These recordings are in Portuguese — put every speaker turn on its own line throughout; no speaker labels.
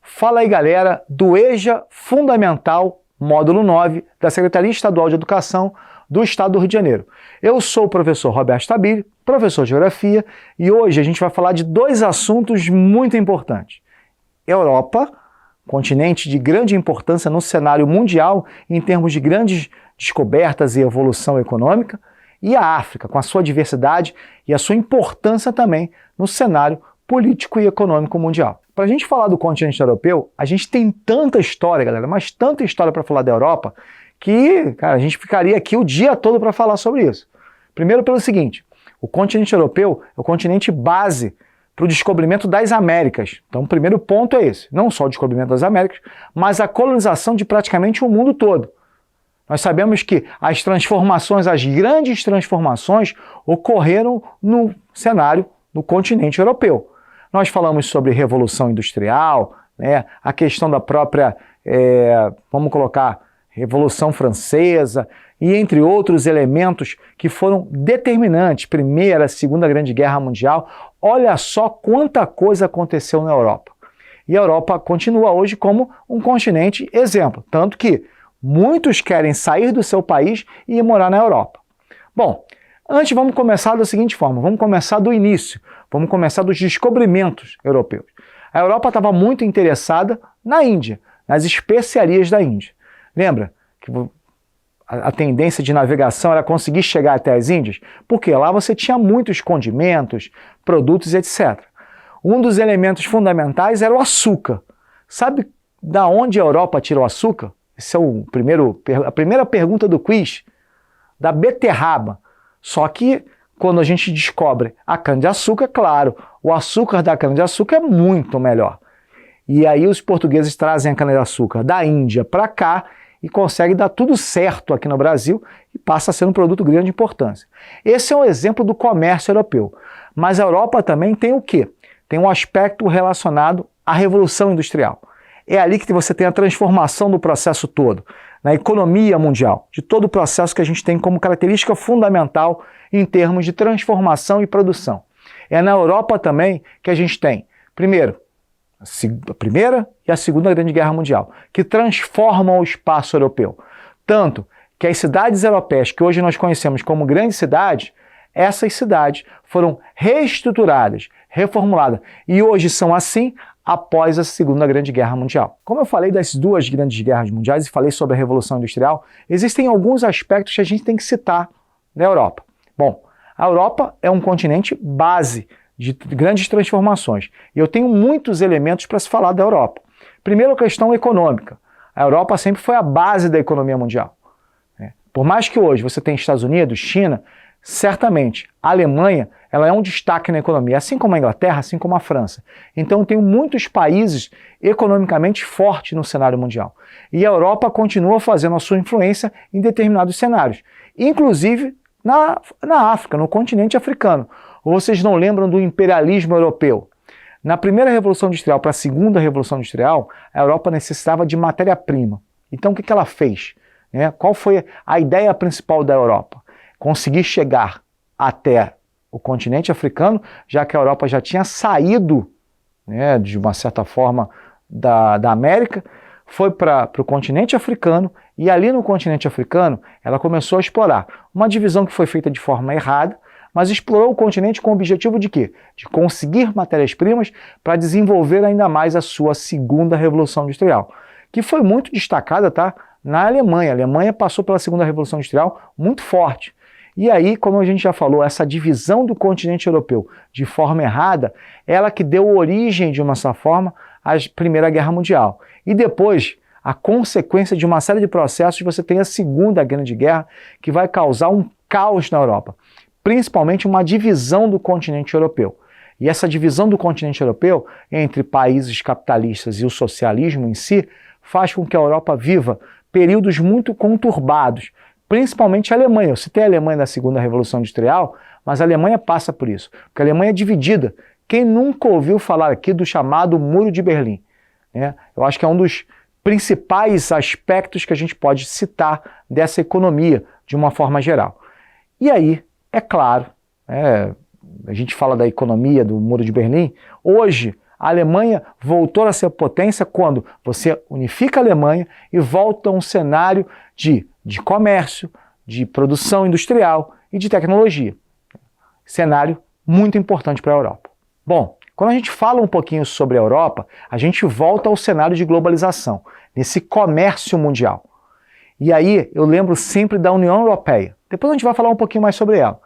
Fala aí, galera, do EJA Fundamental, módulo 9, da Secretaria Estadual de Educação do Estado do Rio de Janeiro. Eu sou o professor Roberto Stabile, professor de Geografia, e hoje a gente vai falar de dois assuntos muito importantes. Europa, continente de grande importância no cenário mundial em termos de grandes descobertas e evolução econômica, e a África, com a sua diversidade e a sua importância também no cenário político e econômico mundial. Para a gente falar do continente europeu, a gente tem tanta história, galera, mas tanta história para falar da Europa, que, cara, a gente ficaria aqui o dia todo para falar sobre isso. Primeiro pelo seguinte, o continente europeu é o continente base para o descobrimento das Américas. Então o primeiro ponto é esse, não só o descobrimento das Américas, mas a colonização de praticamente o mundo todo. Nós sabemos que as transformações, as grandes transformações, ocorreram no cenário do continente europeu. Nós falamos sobre Revolução Industrial, né, a questão da própria, vamos colocar, Revolução Francesa, e entre outros elementos que foram determinantes, Primeira, Segunda Grande Guerra Mundial. Olha só quanta coisa aconteceu na Europa. E a Europa continua hoje como um continente exemplo, tanto que muitos querem sair do seu país e ir morar na Europa. Bom, antes vamos começar da seguinte forma, vamos começar do início, vamos começar dos descobrimentos europeus. A Europa estava muito interessada na Índia, nas especiarias da Índia. Lembra que a tendência de navegação era conseguir chegar até as Índias? Porque lá você tinha muitos condimentos, produtos, etc. Um dos elementos fundamentais era o açúcar. Sabe da onde a Europa tira o açúcar? Essa é a primeira pergunta do quiz. Da beterraba. Só que quando a gente descobre a cana-de-açúcar, claro, o açúcar da cana-de-açúcar é muito melhor. E aí os portugueses trazem a cana-de-açúcar da Índia para cá e conseguem dar tudo certo aqui no Brasil e passa a ser um produto de grande importância. Esse é um exemplo do comércio europeu. Mas a Europa também tem o quê? Tem um aspecto relacionado à Revolução Industrial. É ali que você tem a transformação do processo todo, na economia mundial, de todo o processo que a gente tem como característica fundamental em termos de transformação e produção. É na Europa também que a gente tem, primeiro, a Primeira e a Segunda Grande Guerra Mundial, que transformam o espaço europeu. Tanto que as cidades europeias que hoje nós conhecemos como grandes cidades, essas cidades foram reestruturadas, reformuladas, e hoje são assim após a Segunda Grande Guerra Mundial. Como eu falei das duas grandes guerras mundiais e falei sobre a Revolução Industrial, existem alguns aspectos que a gente tem que citar na Europa. Bom, a Europa é um continente base de grandes transformações. E eu tenho muitos elementos para se falar da Europa. Primeiro, a questão econômica. A Europa sempre foi a base da economia mundial. Por mais que hoje você tenha Estados Unidos, China, certamente a Alemanha ela é um destaque na economia, assim como a Inglaterra, assim como a França. Então eu tenho muitos países economicamente fortes no cenário mundial. E a Europa continua fazendo a sua influência em determinados cenários, inclusive na África, no continente africano. Ou vocês não lembram do imperialismo europeu? Na primeira Revolução Industrial para a segunda Revolução Industrial, a Europa necessitava de matéria-prima. Então o que ela fez? Qual foi a ideia principal da Europa? Conseguir chegar até o continente africano, já que a Europa já tinha saído, de uma certa forma, da América, foi para o continente africano, e ali no continente africano ela começou a explorar uma divisão que foi feita de forma errada, mas explorou o continente com o objetivo de quê? De conseguir matérias-primas para desenvolver ainda mais a sua segunda Revolução Industrial, que foi muito destacada, tá, na Alemanha. A Alemanha passou pela segunda Revolução Industrial muito forte. E aí, como a gente já falou, essa divisão do continente europeu de forma errada, ela que deu origem, de uma certa forma, à Primeira Guerra Mundial. E depois, a consequência de uma série de processos, você tem a Segunda Grande Guerra, que vai causar um caos na Europa, principalmente uma divisão do continente europeu. E essa divisão do continente europeu entre países capitalistas e o socialismo em si, faz com que a Europa viva períodos muito conturbados, principalmente a Alemanha. Eu citei a Alemanha na Segunda Revolução Industrial, mas a Alemanha passa por isso, porque a Alemanha é dividida. Quem nunca ouviu falar aqui do chamado Muro de Berlim? Eu acho que é um dos principais aspectos que a gente pode citar dessa economia, de uma forma geral. E aí, é claro, a gente fala da economia do Muro de Berlim, hoje A Alemanha voltou a ser potência quando você unifica a Alemanha e volta a um cenário de comércio, de produção industrial e de tecnologia. Cenário muito importante para a Europa. Bom, quando a gente fala um pouquinho sobre a Europa, a gente volta ao cenário de globalização, nesse comércio mundial. E aí eu lembro sempre da União Europeia. Depois a gente vai falar um pouquinho mais sobre ela,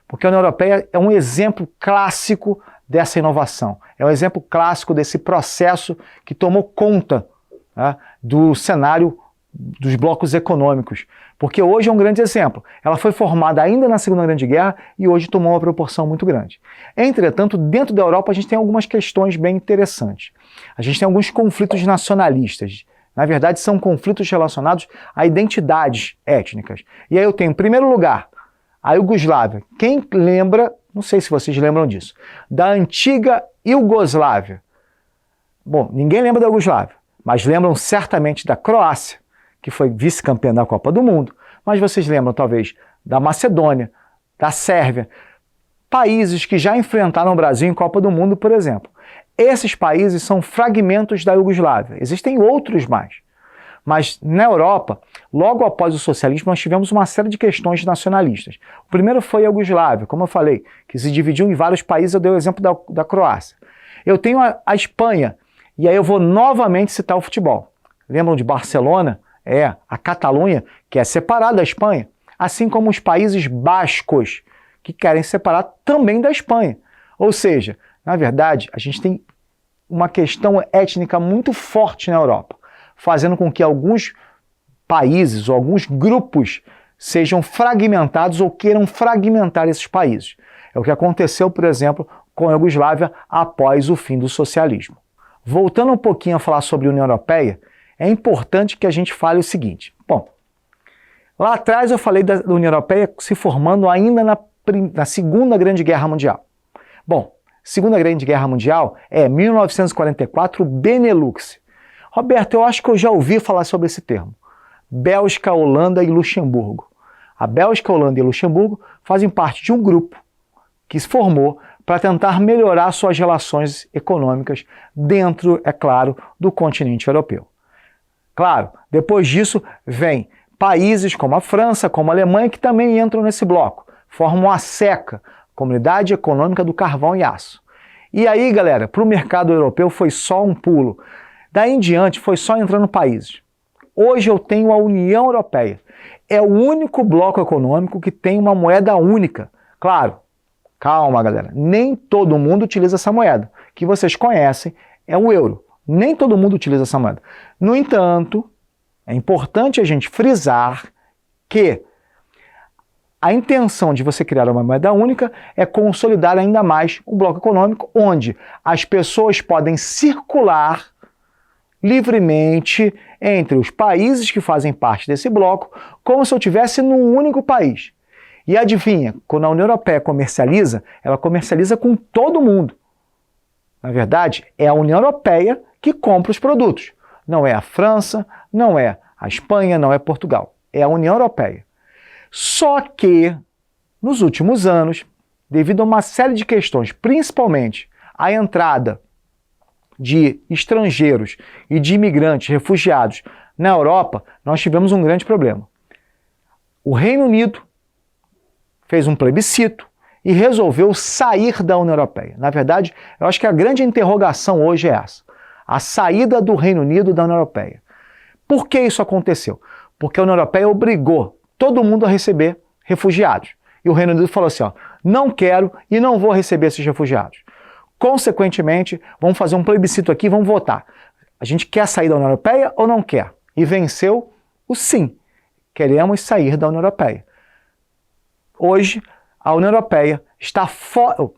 porque a União Europeia é um exemplo clássico dessa inovação. É um exemplo clássico desse processo que tomou conta, né, do cenário dos blocos econômicos. Porque hoje é um grande exemplo. Ela foi formada ainda na Segunda Grande Guerra e hoje tomou uma proporção muito grande. Entretanto, dentro da Europa a gente tem algumas questões bem interessantes. A gente tem alguns conflitos nacionalistas. Na verdade, são conflitos relacionados a identidades étnicas. E aí eu tenho, em primeiro lugar, a Iugoslávia. Quem lembra, não sei se vocês lembram disso, da antiga Iugoslávia? Bom, ninguém lembra da Iugoslávia, mas lembram certamente da Croácia, que foi vice-campeã da Copa do Mundo, mas vocês lembram talvez da Macedônia, da Sérvia, países que já enfrentaram o Brasil em Copa do Mundo, por exemplo. Esses países são fragmentos da Iugoslávia, existem outros mais. Mas na Europa, logo após o socialismo, nós tivemos uma série de questões nacionalistas. O primeiro foi a Iugoslávia, como eu falei, que se dividiu em vários países, eu dei o exemplo da Croácia. Eu tenho a Espanha, e aí eu vou novamente citar o futebol. Lembram de Barcelona? A Catalunha, que é separada da Espanha, assim como os países bascos, que querem separar também da Espanha. Ou seja, na verdade, a gente tem uma questão étnica muito forte na Europa, fazendo com que alguns países ou alguns grupos sejam fragmentados ou queiram fragmentar esses países. É o que aconteceu, por exemplo, com a Iugoslávia após o fim do socialismo. Voltando um pouquinho a falar sobre a União Europeia, é importante que a gente fale o seguinte. Bom, lá atrás eu falei da União Europeia se formando ainda na Segunda Grande Guerra Mundial. Bom, Segunda Grande Guerra Mundial é 1944, Benelux. Roberto, eu acho que eu já ouvi falar sobre esse termo. Bélgica, Holanda e Luxemburgo. A Bélgica, Holanda e Luxemburgo fazem parte de um grupo que se formou para tentar melhorar suas relações econômicas dentro, é claro, do continente europeu. Claro, depois disso vem países como a França, como a Alemanha, que também entram nesse bloco. Formam a CECA, Comunidade Econômica do Carvão e Aço. E aí, galera, para o mercado europeu foi só um pulo. Daí em diante foi só entrando países. Hoje eu tenho a União Europeia. É o único bloco econômico que tem uma moeda única. Claro, calma, galera, nem todo mundo utiliza essa moeda. Que vocês conhecem é o euro. Nem todo mundo utiliza essa moeda. No entanto, é importante a gente frisar que a intenção de você criar uma moeda única é consolidar ainda mais o bloco econômico, onde as pessoas podem circular livremente entre os países que fazem parte desse bloco, como se eu estivesse num único país. E adivinha, quando a União Europeia comercializa, ela comercializa com todo mundo. Na verdade, é a União Europeia que compra os produtos. Não é a França, não é a Espanha, não é Portugal. É a União Europeia. Só que, nos últimos anos, devido a uma série de questões, principalmente a entrada de estrangeiros e de imigrantes, refugiados na Europa, nós tivemos um grande problema. O Reino Unido fez um plebiscito e resolveu sair da União Europeia. Na verdade, eu acho que a grande interrogação hoje é essa. A saída do Reino Unido da União Europeia. Por que isso aconteceu? Porque a União Europeia obrigou todo mundo a receber refugiados. E o Reino Unido falou assim, ó, não quero e não vou receber esses refugiados. Consequentemente, vamos fazer um plebiscito aqui, vamos votar. A gente quer sair da União Europeia ou não quer? E venceu o sim. Queremos sair da União Europeia. Hoje, a União Europeia está fora...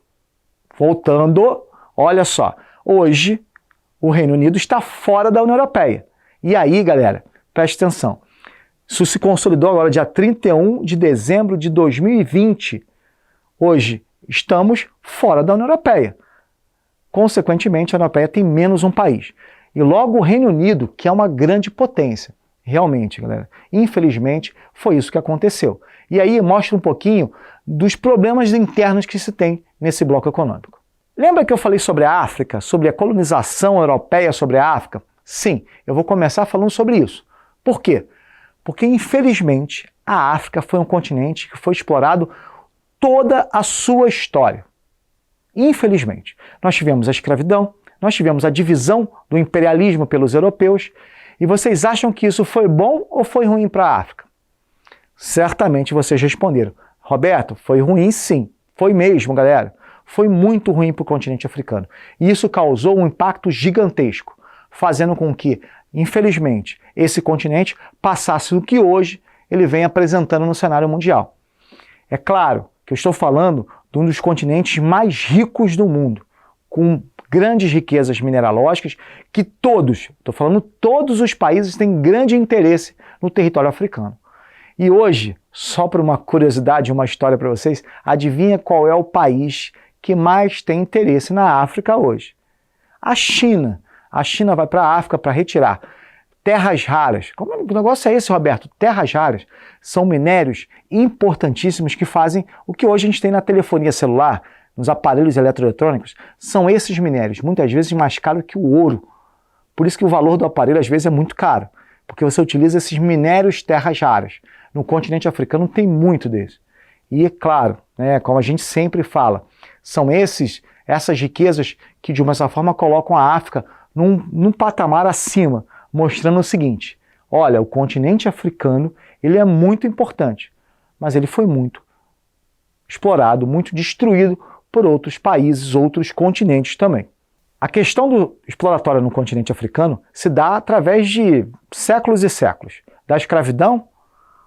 Voltando, olha só. Hoje, o Reino Unido está fora da União Europeia. E aí, galera, preste atenção. Isso se consolidou agora dia 31 de dezembro de 2020. Hoje, estamos fora da União Europeia. Consequentemente, a União Europeia tem menos um país. E logo o Reino Unido, que é uma grande potência. Realmente, galera, infelizmente, foi isso que aconteceu. E aí mostra um pouquinho dos problemas internos que se tem nesse bloco econômico. Lembra que eu falei sobre a África, sobre a colonização europeia sobre a África? Sim, eu vou começar falando sobre isso. Por quê? Porque, infelizmente, a África foi um continente que foi explorado toda a sua história. Infelizmente. Nós tivemos a escravidão, nós tivemos a divisão do imperialismo pelos europeus, e vocês acham que isso foi bom ou foi ruim para a África? Certamente vocês responderam: Roberto, foi ruim sim. Foi mesmo, galera. Foi muito ruim para o continente africano. E isso causou um impacto gigantesco, fazendo com que, infelizmente, esse continente passasse do que hoje ele vem apresentando no cenário mundial. É claro que eu estou falando de um dos continentes mais ricos do mundo, com grandes riquezas mineralógicas que estou falando todos os países têm grande interesse no território africano. E hoje, só por uma curiosidade, uma história para vocês, adivinha qual é o país que mais tem interesse na África hoje? A China. A China vai para a África para retirar terras raras. Como o negócio é esse, Roberto? Terras raras são minérios importantíssimos que fazem o que hoje a gente tem na telefonia celular, nos aparelhos eletroeletrônicos. São esses minérios, muitas vezes mais caros que o ouro. Por isso que o valor do aparelho às vezes é muito caro, porque você utiliza esses minérios terras raras. No continente africano tem muito deles. E é claro, como a gente sempre fala, são essas riquezas que de uma certa forma colocam a África num patamar acima, mostrando o seguinte: olha, o continente africano ele é muito importante, mas ele foi muito explorado, muito destruído por outros países, outros continentes também. A questão exploratória no continente africano se dá através de séculos e séculos. Da escravidão,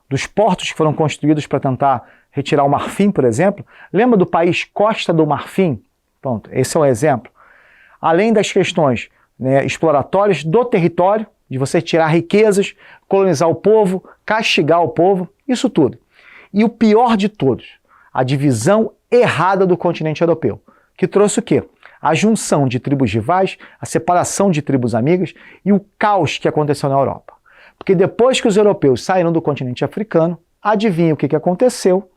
dos portos que foram construídos para tentar retirar o marfim, por exemplo. Lembra do país Costa do Marfim? Pronto, esse é o exemplo. Além das questões exploratórias do território, de você tirar riquezas, colonizar o povo, castigar o povo, isso tudo. E o pior de todos, a divisão errada do continente europeu, que trouxe o quê? A junção de tribos rivais, a separação de tribos amigas e o caos que aconteceu na Europa. Porque depois que os europeus saíram do continente africano, adivinha o que aconteceu?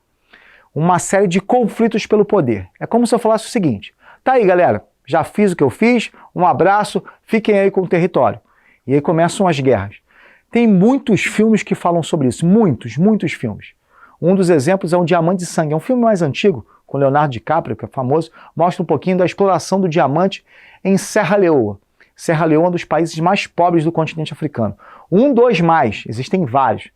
Uma série de conflitos pelo poder. É como se eu falasse o seguinte: tá aí, galera, já fiz o que eu fiz, um abraço, fiquem aí com o território. E aí começam as guerras. Tem muitos filmes que falam sobre isso, muitos filmes. Um dos exemplos é o Diamante de Sangue, é um filme mais antigo, com Leonardo DiCaprio, que é famoso, mostra um pouquinho da exploração do diamante em Serra Leoa. Serra Leoa é um dos países mais pobres do continente africano. Mais, existem vários.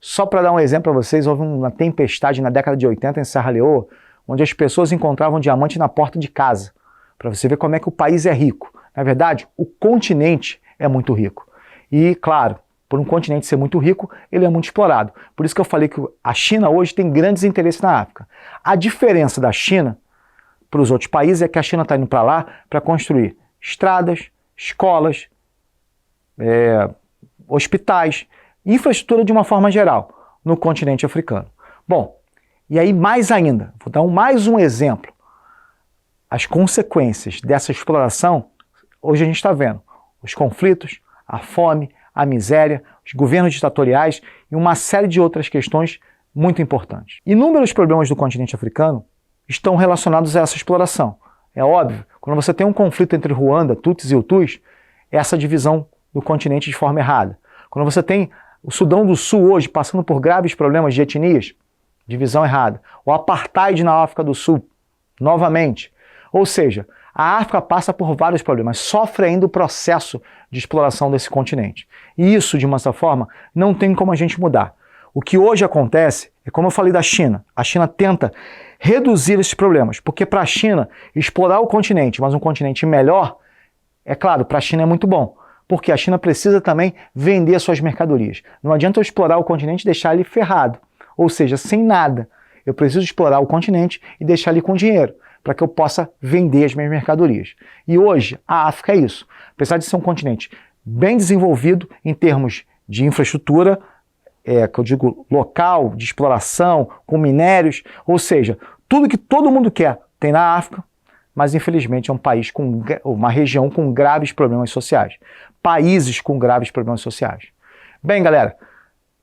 Só para dar um exemplo para vocês, houve uma tempestade na década de 80 em Serra Leoa, onde as pessoas encontravam diamante na porta de casa, para você ver como é que o país é rico. Na verdade, o continente é muito rico. E, claro, por um continente ser muito rico, ele é muito explorado. Por isso que eu falei que a China hoje tem grandes interesses na África. A diferença da China para os outros países é que a China está indo para lá para construir estradas, escolas, hospitais, infraestrutura de uma forma geral no continente africano. Bom, e aí mais ainda, vou dar mais um exemplo. As consequências dessa exploração, hoje a gente está vendo os conflitos, a fome, a miséria, os governos ditatoriais e uma série de outras questões muito importantes. Inúmeros problemas do continente africano estão relacionados a essa exploração. É óbvio, quando você tem um conflito entre Ruanda, Tutsis e Hutus, essa divisão do continente de forma errada. Quando você tem o Sudão do Sul hoje passando por graves problemas de etnias, divisão errada. O apartheid na África do Sul, novamente. Ou seja, a África passa por vários problemas, sofre ainda o processo de exploração desse continente. E isso, de uma certa forma, não tem como a gente mudar. O que hoje acontece é como eu falei da China. A China tenta reduzir esses problemas, porque para a China, explorar o continente, mas um continente melhor, é claro, para a China é muito bom, porque a China precisa também vender suas mercadorias. Não adianta eu explorar o continente e deixar ele ferrado, ou seja, sem nada. Eu preciso explorar o continente e deixar ele com dinheiro, para que eu possa vender as minhas mercadorias. E hoje, a África é isso. Apesar de ser um continente bem desenvolvido em termos de infraestrutura, que eu digo local, de exploração, com minérios, ou seja, tudo que todo mundo quer tem na África, mas infelizmente é um país com uma região com graves problemas sociais. Países com graves problemas sociais. Bem, galera,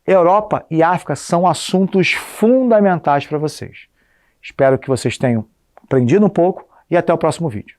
Europa e África são assuntos fundamentais para vocês. Espero que vocês tenham aprendido um pouco e até o próximo vídeo.